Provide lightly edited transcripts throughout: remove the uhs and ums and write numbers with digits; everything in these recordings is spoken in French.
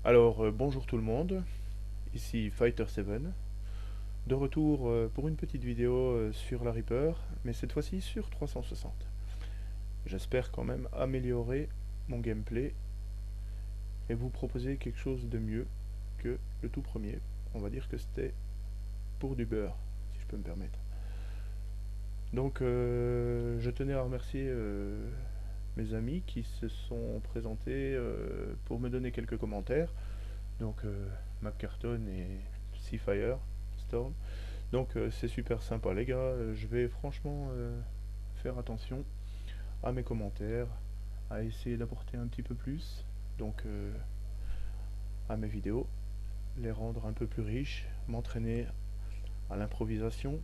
Alors, bonjour tout le monde, ici Fighter7, de retour pour une petite vidéo sur la Reaper, mais cette fois-ci sur 360. J'espère quand même améliorer mon gameplay et vous proposer quelque chose de mieux que le tout premier. On va dire que c'était pour du beurre, si je peux me permettre. Donc, je tenais à remercier mes amis qui se sont présentés pour me donner quelques commentaires. Donc, McCarton et Seafire Storm. Donc c'est super sympa les gars, je vais franchement faire attention à mes commentaires, à essayer d'apporter un petit peu plus, donc à mes vidéos, les rendre un peu plus riches, m'entraîner à l'improvisation,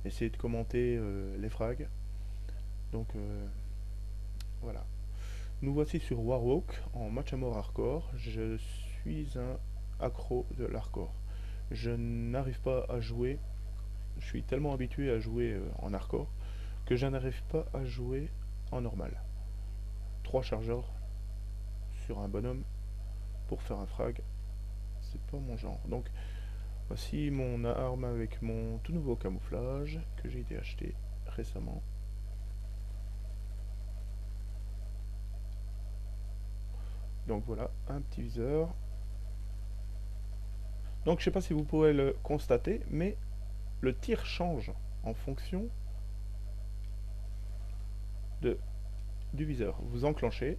essayer de commenter les frags, donc voilà. Nous voici sur Warhawk en match à mort hardcore, je suis un accro de l'hardcore. Je n'arrive pas à jouer, je suis tellement habitué à jouer en hardcore que je n'arrive pas à jouer en normal. 3 chargeurs sur un bonhomme pour faire un frag, c'est pas mon genre. Donc voici mon arme avec mon tout nouveau camouflage que j'ai été acheté récemment. Donc voilà, un petit viseur. Donc je sais pas si vous pouvez le constater, mais le tir change en fonction de, du viseur. Vous enclenchez,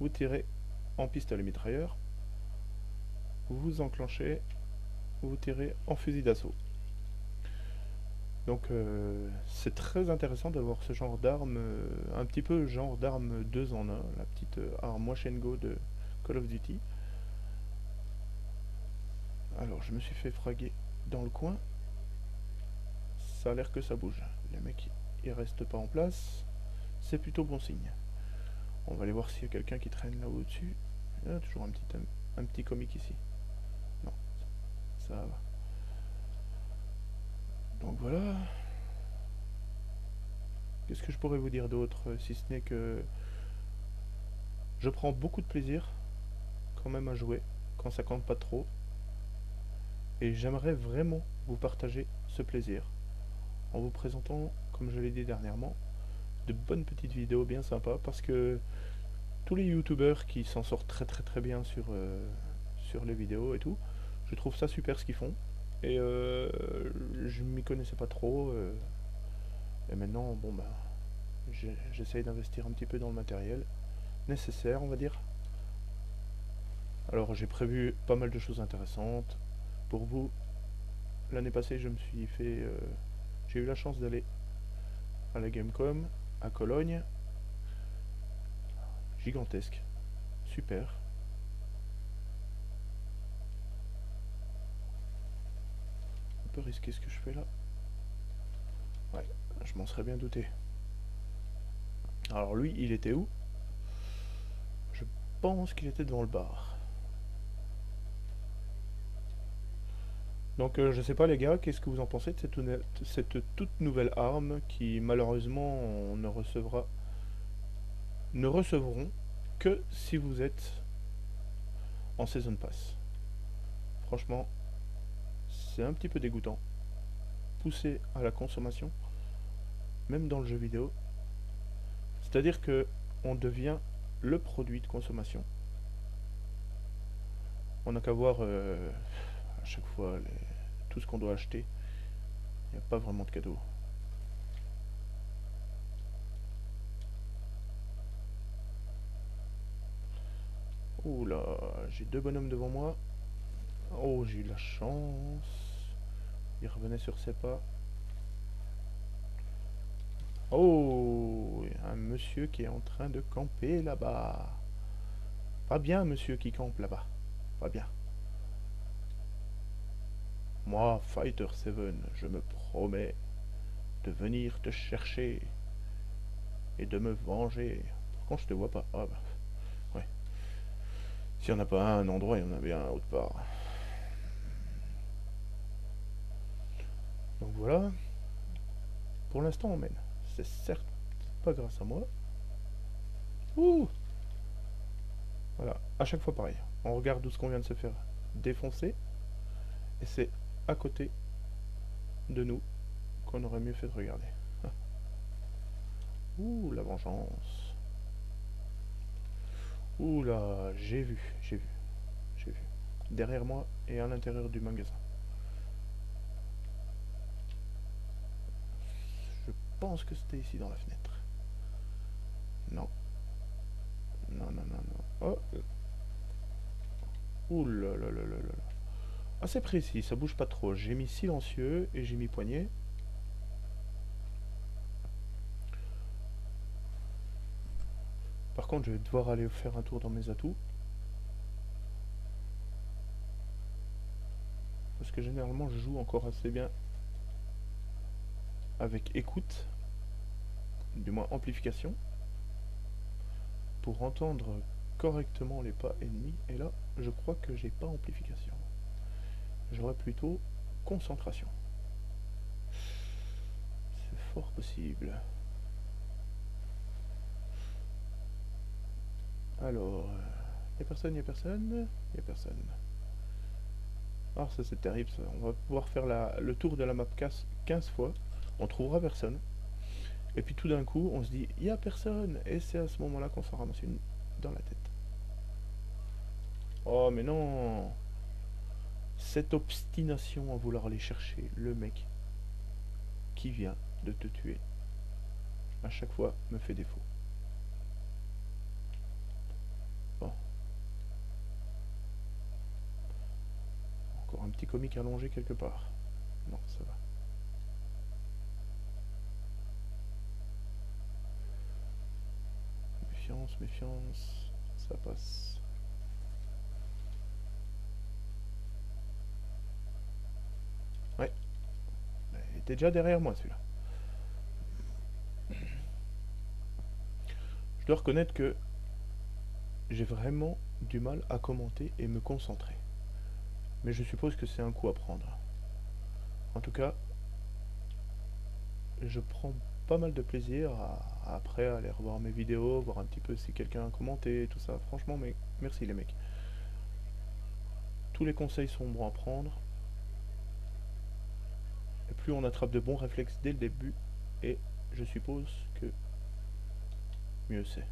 vous tirez en pistolet mitrailleur, vous enclenchez, vous tirez en fusil d'assaut. Donc c'est très intéressant d'avoir ce genre d'arme, un petit peu genre d'arme 2 en un, la petite arme Wash and Go de Call of Duty. Alors je me suis fait fraguer dans le coin, ça a l'air que ça bouge. Les mecs ils restent pas en place, c'est plutôt bon signe. On va aller voir s'il y a quelqu'un qui traîne là au-dessus. Il y a toujours un petit comique ici. Non, ça va. Donc voilà. Qu'est-ce que je pourrais vous dire d'autre si ce n'est que je prends beaucoup de plaisir quand même à jouer quand ça compte pas trop. Et j'aimerais vraiment vous partager ce plaisir en vous présentant, comme je l'ai dit dernièrement, de bonnes petites vidéos bien sympas parce que tous les youtubeurs qui s'en sortent très très très bien sur les vidéos et tout, je trouve ça super ce qu'ils font. Et je m'y connaissais pas trop. Et maintenant, bon bah, j'essaye d'investir un petit peu dans le matériel nécessaire, on va dire. Alors j'ai prévu pas mal de choses intéressantes pour vous. L'année passée, je me suis fait, j'ai eu la chance d'aller à la Gamecom à Cologne, gigantesque, super. Un peu risqué ce que je fais là. Ouais, je m'en serais bien douté. Alors lui, il était où? Je pense qu'il était devant le bar. Donc je sais pas les gars, qu'est-ce que vous en pensez de cette toute nouvelle arme qui malheureusement on ne recevront que si vous êtes en Season Pass. Franchement, c'est un petit peu dégoûtant. Poussé à la consommation, même dans le jeu vidéo. C'est-à-dire que on devient le produit de consommation. On n'a qu'à voir à chaque fois tout ce qu'on doit acheter. Il n'y a pas vraiment de cadeau. Ouh là, j'ai 2 bonhommes devant moi. Oh, j'ai eu la chance. Il revenait sur ses pas. Oh, un monsieur qui est en train de camper là-bas. Pas bien, monsieur qui campe là-bas. Pas bien. Moi, Fighter 7, je me promets de venir te chercher et de me venger. Par contre, je te vois pas. Ah bah, ouais. S'il n'y en a pas un endroit, il y en a bien un autre part. Donc voilà, pour l'instant on mène. C'est certes pas grâce à moi. Ouh, Voilà, à chaque fois pareil. On regarde où ce qu'on vient de se faire défoncer. Et c'est à côté de nous qu'on aurait mieux fait de regarder. Ah. Ouh, la vengeance. Ouh là, j'ai vu. Derrière moi et à l'intérieur du magasin. Je pense que c'était ici dans la fenêtre. Non. Non. Oh. Ouh là là là là là. Assez précis, ça bouge pas trop. J'ai mis silencieux et j'ai mis poignet. Par contre, je vais devoir aller faire un tour dans mes atouts. Parce que généralement, je joue encore assez bien avec écoute, du moins amplification, pour entendre correctement les pas ennemis. Et là, je crois que j'ai pas amplification. J'aurais plutôt concentration. C'est fort possible. Alors, y a personne. Y a personne. Ah, ça c'est terrible ça. On va pouvoir faire le tour de la map 15 fois. On trouvera personne. Et puis tout d'un coup, on se dit, il y a personne. Et c'est à ce moment-là qu'on s'en ramasse une dans la tête. Oh, mais non. Cette obstination à vouloir aller chercher le mec qui vient de te tuer, à chaque fois, me fait défaut. Bon. Encore un petit comique allongé quelque part. Non, ça va. Méfiance, ça passe. Ouais, il était déjà derrière moi celui-là. Je dois reconnaître que j'ai vraiment du mal à commenter et me concentrer. Mais je suppose que c'est un coup à prendre. En tout cas, je prends pas mal de plaisir après aller revoir mes vidéos, voir un petit peu si quelqu'un a commenté, tout ça. Franchement, mais merci les mecs. Tous les conseils sont bons à prendre. Et plus on attrape de bons réflexes dès le début, et je suppose que mieux c'est.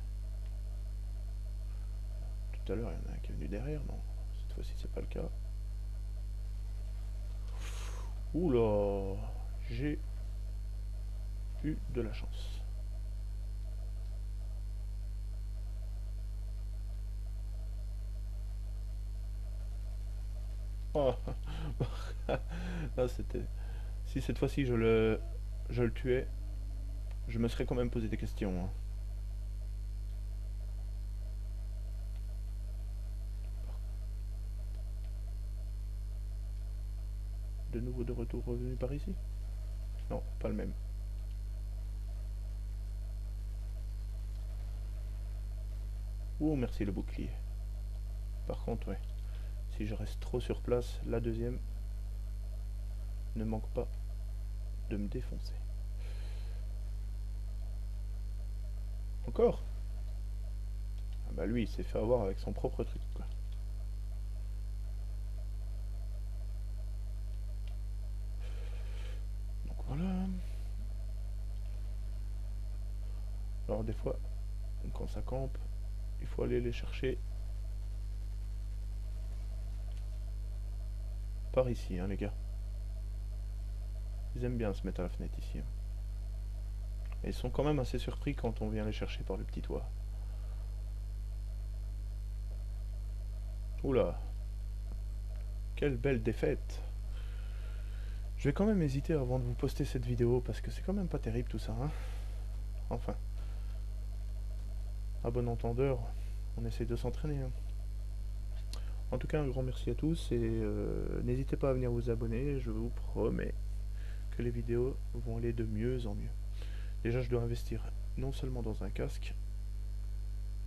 Tout à l'heure, il y en a un qui est venu derrière, non. Cette fois-ci, c'est pas le cas. Oula, j'ai eu de la chance. Oh. Là, c'était... Si cette fois-ci je le tuais, je me serais quand même posé des questions. Hein. De nouveau de retour revenu par ici? Non, pas le même. Oh, merci le bouclier. Par contre, ouais. Si je reste trop sur place, la deuxième ne manque pas de me défoncer. Encore? Ah bah lui, il s'est fait avoir avec son propre truc, quoi. Donc voilà. Alors des fois, quand ça campe, il faut aller les chercher par ici, hein, les gars. Ils aiment bien se mettre à la fenêtre ici. Hein. Et ils sont quand même assez surpris quand on vient les chercher par le petit toit. Oula, quelle belle défaite. Je vais quand même hésiter avant de vous poster cette vidéo parce que c'est quand même pas terrible tout ça. Hein. Enfin, à bon entendeur, on essaie de s'entraîner. Hein. En tout cas, un grand merci à tous et n'hésitez pas à venir vous abonner. Je vous promets que les vidéos vont aller de mieux en mieux. Déjà, je dois investir non seulement dans un casque,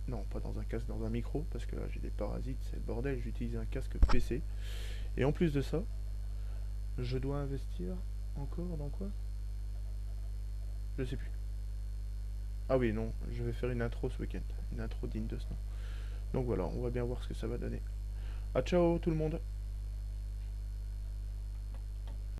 non, pas dans un casque, dans un micro, parce que là j'ai des parasites, c'est le bordel, j'utilise un casque PC. Et en plus de ça, je dois investir encore dans quoi? Je sais plus. Ah oui, non, je vais faire une intro ce week-end, une intro digne de ce nom. Donc voilà, on va bien voir ce que ça va donner. À ciao tout le monde!